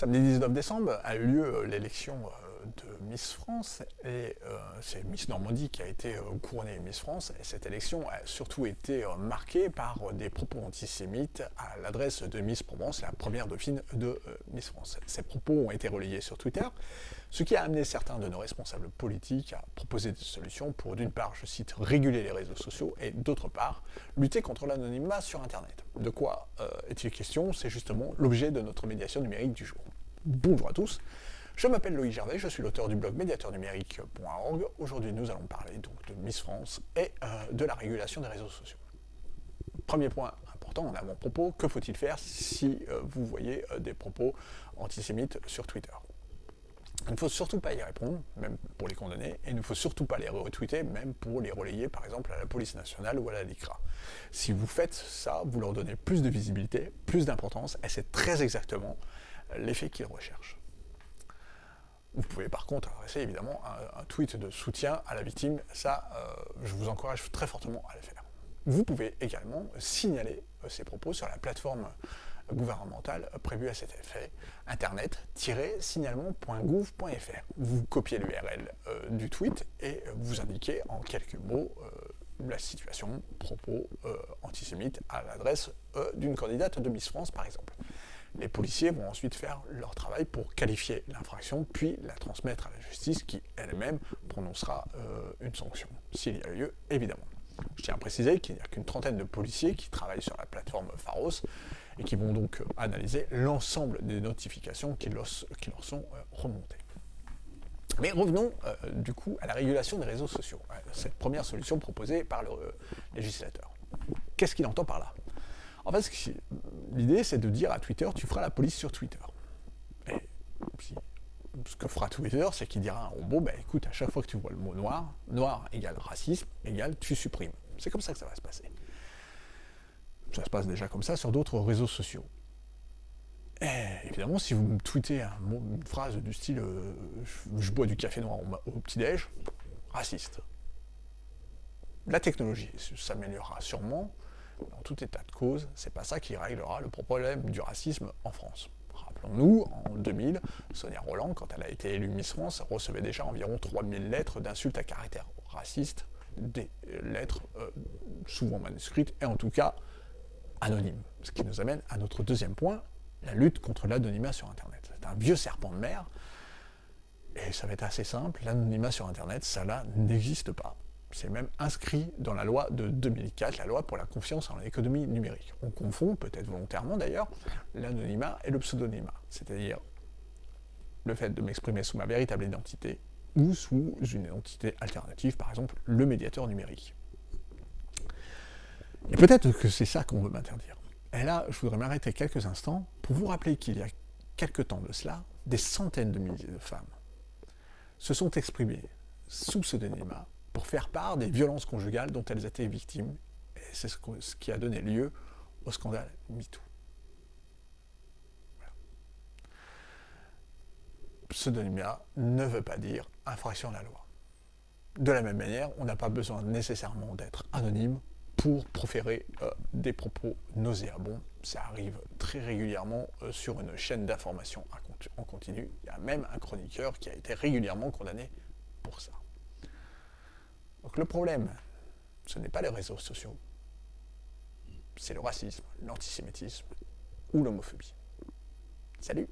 Samedi 19 décembre a eu lieu l'élection de Miss France et c'est Miss Normandie qui a été couronnée Miss France et cette élection a surtout été marquée par des propos antisémites à l'adresse de Miss Provence, la première dauphine de Miss France. Ces propos ont été relayés sur Twitter, ce qui a amené certains de nos responsables politiques à proposer des solutions pour, d'une part, je cite, réguler les réseaux sociaux et, d'autre part, lutter contre l'anonymat sur Internet. De quoi est-il question? C'est justement l'objet de notre médiation numérique du jour. Bonjour à tous, je m'appelle Loïc Gervais, je suis l'auteur du blog médiateurnumérique.org. Aujourd'hui, nous allons parler donc de Miss France et de la régulation des réseaux sociaux. Premier point important en avant-propos, que faut-il faire si vous voyez des propos antisémites sur Twitter? Il ne faut surtout pas y répondre, même pour les condamner, et il ne faut surtout pas les retweeter, même pour les relayer, par exemple, à la police nationale ou à la LICRA. Si vous faites ça, vous leur donnez plus de visibilité, plus d'importance, et c'est très exactement l'effet qu'ils recherchent. Vous pouvez par contre adresser évidemment un tweet de soutien à la victime, ça, je vous encourage très fortement à le faire. Vous pouvez également signaler ces propos sur la plateforme gouvernementale prévue à cet effet, internet-signalement.gouv.fr. Vous copiez l'URL du tweet et vous indiquez en quelques mots la situation, propos antisémites à l'adresse d'une candidate de Miss France par exemple. Les policiers vont ensuite faire leur travail pour qualifier l'infraction, puis la transmettre à la justice qui elle-même prononcera une sanction, s'il y a lieu évidemment. Je tiens à préciser qu'il n'y a qu'une trentaine de policiers qui travaillent sur la plateforme Pharos et qui vont donc analyser l'ensemble des notifications qui leur sont remontées. Mais revenons du coup à la régulation des réseaux sociaux, cette première solution proposée par le législateur. Qu'est-ce qu'il entend par là? En fait, l'idée c'est de dire à Twitter, tu feras la police sur Twitter. Et ce que fera Twitter, c'est qu'il dira à un robot, bah écoute, à chaque fois que tu vois le mot noir, noir égale racisme, égale tu supprimes. C'est comme ça que ça va se passer. Ça se passe déjà comme ça sur d'autres réseaux sociaux. Et évidemment, si vous me tweetez une phrase du style je bois du café noir au petit-déj, raciste. La technologie s'améliorera sûrement, dans tout état de cause, c'est pas ça qui réglera le problème du racisme en France. Rappelons-nous, en 2000, Sonia Rolland, quand elle a été élue Miss France, recevait déjà environ 3000 lettres d'insultes à caractère raciste, des lettres souvent manuscrites et en tout cas anonymes. Ce qui nous amène à notre deuxième point, la lutte contre l'anonymat sur Internet. C'est un vieux serpent de mer et ça va être assez simple, l'anonymat sur Internet, ça là n'existe pas. C'est même inscrit dans la loi de 2004, la loi pour la confiance en l'économie numérique. On confond, peut-être volontairement d'ailleurs, l'anonymat et le pseudonymat, c'est-à-dire le fait de m'exprimer sous ma véritable identité ou sous une identité alternative, par exemple le médiateur numérique. Et peut-être que c'est ça qu'on veut m'interdire. Et là, je voudrais m'arrêter quelques instants pour vous rappeler qu'il y a quelques temps de cela, des centaines de milliers de femmes se sont exprimées sous pseudonymat pour faire part des violences conjugales dont elles étaient victimes. Et c'est ce qui a donné lieu au scandale MeToo. Voilà. Pseudonymat ne veut pas dire infraction à la loi. De la même manière, on n'a pas besoin nécessairement d'être anonyme pour proférer des propos nauséabonds. Ça arrive très régulièrement sur une chaîne d'information en continu. Il y a même un chroniqueur qui a été régulièrement condamné pour ça. Donc le problème, ce n'est pas les réseaux sociaux, c'est le racisme, l'antisémitisme ou l'homophobie. Salut!